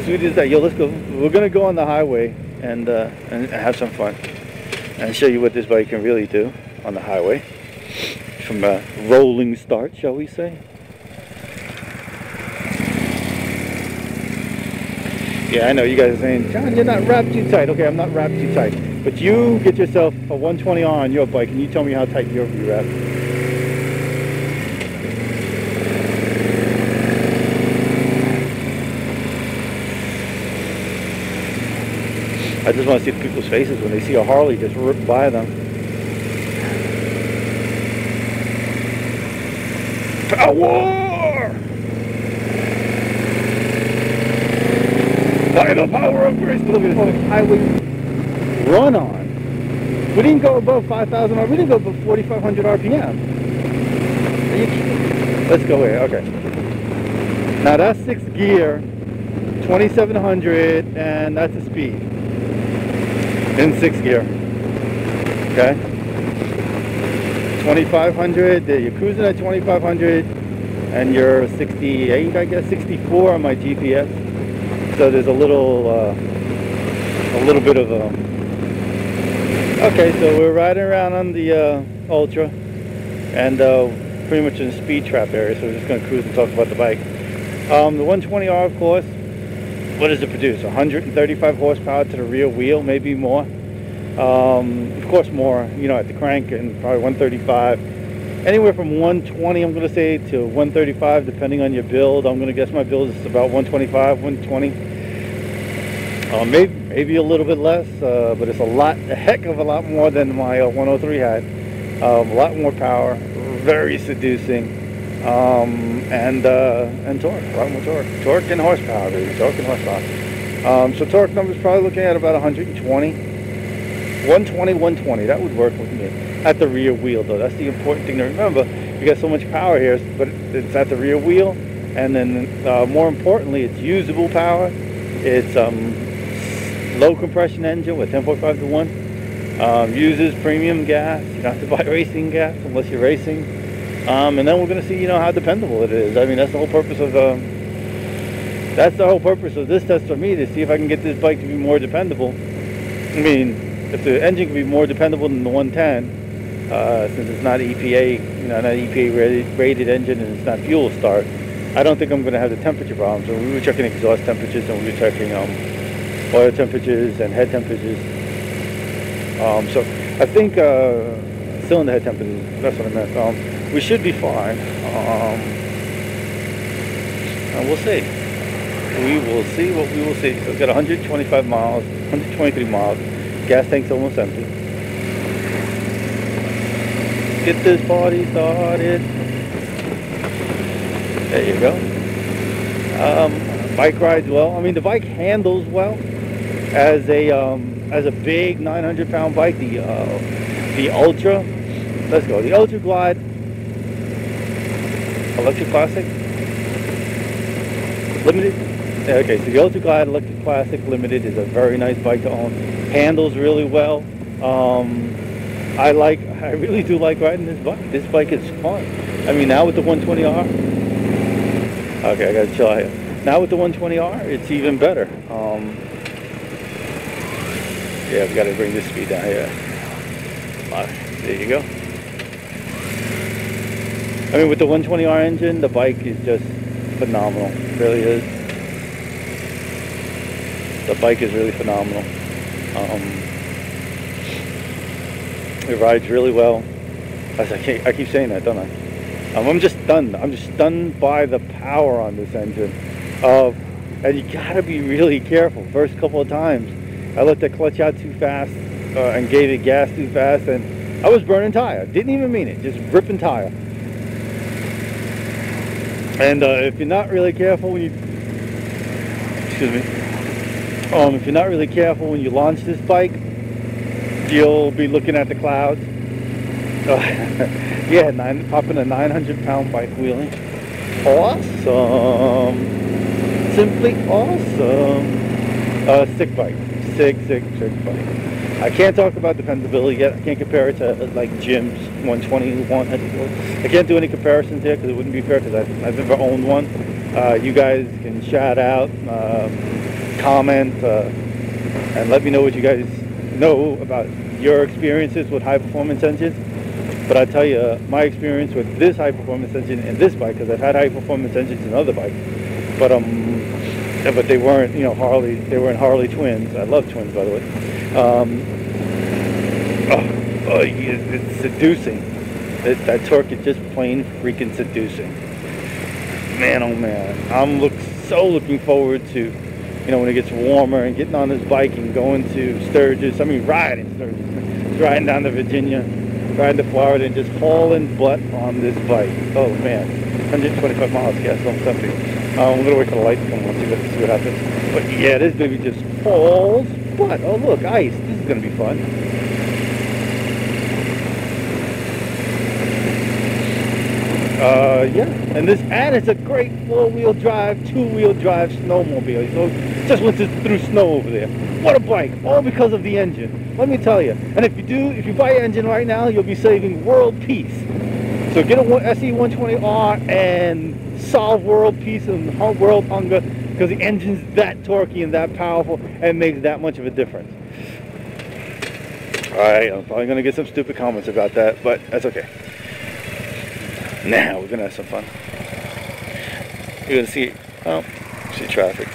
sweet is that? Yo, let's go. We're gonna go on the highway and have some fun and show you what this bike can really do on the highway from a rolling start, shall we say? Yeah, I know you guys are saying, John, you're not wrapped too tight. Okay, I'm not wrapped too tight, but you get yourself a 120R on your bike and you tell me how tight you're wrapped. I just want to see the people's faces when they see a Harley just rip by them. Power! By the power of grace. Look at this highway run on. We didn't go above 5,000 RPM. We didn't go above 4,500 RPM. Are you kidding? Let's go here. Okay. Now that's 6th gear, 2,700, and that's the speed. In 6th gear, okay, 2,500, you're cruising at 2,500, and you're 68, I guess, 64 on my GPS, so there's a little bit of a, okay, so we're riding around on the Ultra, and pretty much in the speed trap area, so we're just going to cruise and talk about the bike. The 120R, of course, what does it produce? 135 horsepower to the rear wheel, maybe more. Of course more, you know, at the crank, and probably 135. Anywhere from 120, I'm going to say, to 135, depending on your build. I'm going to guess my build is about 125, 120. Maybe a little bit less, but it's a heck of a lot more than my 103 had. A lot more power, very seducing. And torque, a lot more torque and horsepower, baby, torque and horsepower. So torque numbers probably looking at about 120, 120, that would work with me. At the rear wheel though, that's the important thing to remember. You got so much power here, but it's at the rear wheel, and then more importantly, it's usable power. It's low compression engine with 10.5 to 1. Uses premium gas. You don't have to buy racing gas unless you're racing. And then we're going to see, you know, how dependable it is. I mean, that's the whole purpose of this test for me, to see if I can get this bike to be more dependable. I mean, if the engine can be more dependable than the 110, since it's not EPA, you know, not EPA rated engine, and it's not fuel start, I don't think I'm going to have the temperature problems. So we were checking exhaust temperatures, and we were checking oil temperatures and head temperatures. So I think cylinder head temperatures, that's what I meant. We should be fine, and we'll see. We will see what we will see. So it's got 125 miles, 123 miles. Gas tank's almost empty. Get this party started. There you go. Bike rides well. I mean, the bike handles well as a big 900-pound bike. The Ultra. Let's go. The Ultra Glide. Electric Classic Limited. Okay, so the Ultra Glide Electric Classic Limited is a very nice bike to own. Handles really well. I really do like riding this bike. This bike is fun. I mean, now with the 120R. Okay, I gotta chill out here. Now with the 120R, it's even better. Yeah, I've got to bring this speed down here. There you go. I mean, with the 120R engine, the bike is just phenomenal. It really is. The bike is really phenomenal. It rides really well. I keep saying that, don't I? I'm just stunned. I'm just stunned by the power on this engine. And you gotta be really careful. First couple of times, I let the clutch out too fast and gave it gas too fast, and I was burning tire. Didn't even mean it. Just ripping tire. And if you're not really careful when you, if you're not really careful when you launch this bike, you'll be looking at the clouds. Yeah, popping a 900-pound bike wheeling. Awesome. Simply awesome. Sick bike. Sick bike. I can't talk about dependability yet. I can't compare it to like Jim's 121. I can't do any comparisons here because it wouldn't be fair, because I've never owned one. You guys can shout out comment and let me know what you guys know about your experiences with high performance engines. But I tell you, my experience with this high performance engine and this bike, because I've had high performance engines in other bikes, but they weren't, you know, Harley. They weren't Harley twins. I love twins, by the way. It's seducing. That torque is just plain freaking seducing. Man, oh man, I'm so looking forward to, you know, when it gets warmer and getting on this bike and going to Sturgis. I mean, riding Sturgis, riding down to Virginia, riding to Florida, and just hauling butt on this bike. Oh man, 125 miles, gas on 70. I'm gonna wait for the light to come on, see what happens. But yeah, this baby just hauls butt. Oh look, ice. This is gonna be fun. Yeah, and it's a great 4-wheel drive, 2-wheel drive snowmobile. So just went through snow over there. What a bike! All because of the engine. Let me tell you. And if you buy an engine right now, you'll be saving world peace. So get a se120r and solve world peace and world hunger, because the engine's that torquey and that powerful and makes that much of a difference. Alright, I'm probably going to get some stupid comments about that, but that's okay. Now we're going to have some fun. You're going to see, see traffic.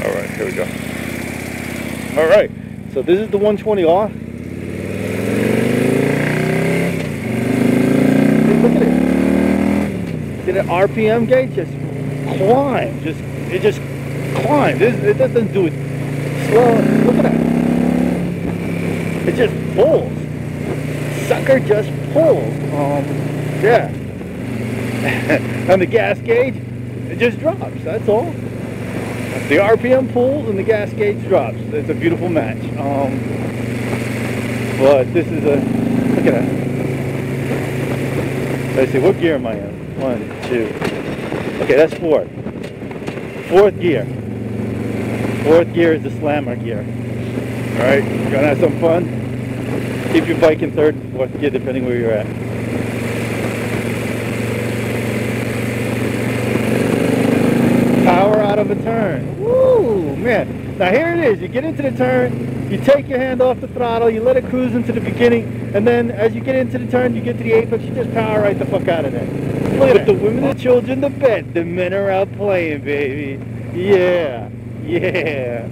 Alright, here we go. Alright, so this is the 120R. Look at it. See that RPM gauge? Just climb. It just climbs. It doesn't do it slow. Look at that. It just pulls. Sucker just pulls. Yeah. And the gas gauge, it just drops. That's all. The RPM pulls and the gas gauge drops. It's a beautiful match. But this is a, look at that. Let's see, what gear am I in? 1, 2. Okay, that's 4th. 4th gear. 4th gear is the slammer gear. Alright, you're gonna have some fun. Keep your bike in 3rd and 4th gear depending where you're at. Power out of a turn. Woo, man. Now here it is. You get into the turn, you take your hand off the throttle, you let it cruise into the beginning, and then as you get into the turn, you get to the apex, you just power right the fuck out of there. Look at the women and children to bed. The men are out playing, baby. Yeah. Yeah.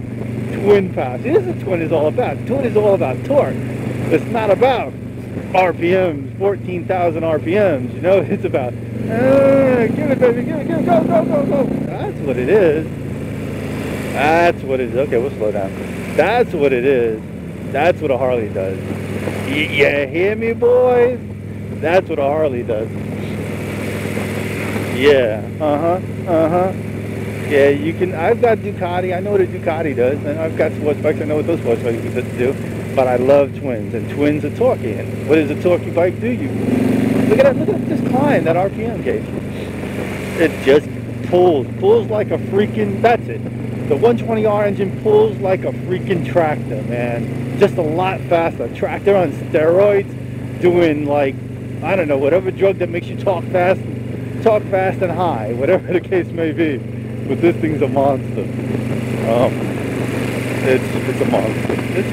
Twin power. See, this is what twin is all about. Twin is all about torque. It's not about RPMs, 14,000 RPMs, you know? It's about, give it, baby, give it, go. That's what it is. That's what it is. Okay, we'll slow down. That's what it is. That's what a Harley does. You hear me, boys? That's what a Harley does. Yeah, yeah, you can, I've got Ducati, I know what a Ducati does, and I've got sports bikes, I know what those sports bikes do, but I love twins, and twins are torquey, and what does a torquey bike do? Look at that, just climb that RPM gauge. It just pulls like a freaking, that's it. The 120R engine pulls like a freaking tractor, man. Just a lot faster. Tractor on steroids, doing like, I don't know, whatever drug that makes you talk fast and high, whatever the case may be. But this thing's a monster. It's a monster. It's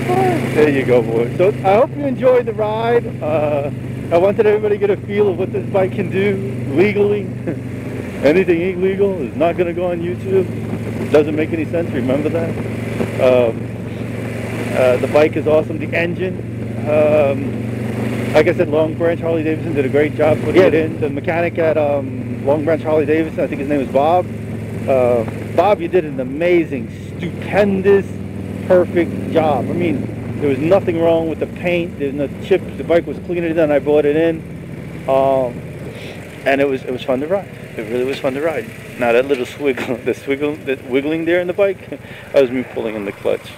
fun. There you go, boys. So I hope you enjoyed the ride. I wanted everybody to get a feel of what this bike can do legally. Anything illegal is not going to go on YouTube. It doesn't make any sense. Remember that. The bike is awesome. The engine. Like I said, Long Branch Harley Davidson did a great job putting it in. The mechanic at Long Branch Harley Davidson, I think his name is Bob. Bob, you did an amazing, stupendous, perfect job. I mean, there was nothing wrong with the paint. There's no chips. The bike was cleaner than I brought it in, and it was fun to ride. It really was fun to ride. Now that little that wiggling there in the bike, that was me pulling in the clutch.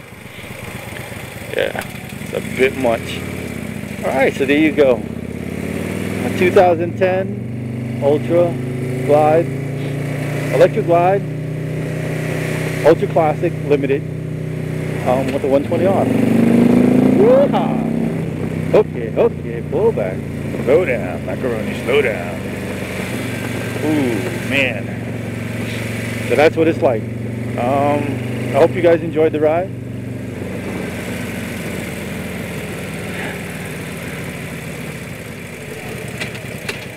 Yeah, it's a bit much. Alright, so there you go. A 2010 Ultra Glide, Electra Glide, Ultra Classic Limited, with the 120R. Woo-ha! Okay, pull back. Slow down, macaroni, slow down. Ooh, man. So that's what it's like. I hope you guys enjoyed the ride.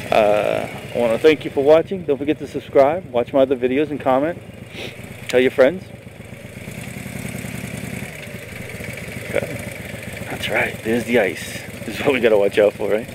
I want to thank you for watching. Don't forget to subscribe, watch my other videos, and comment. Tell your friends. Okay. That's right, there's the ice. This is what we got to watch out for, right?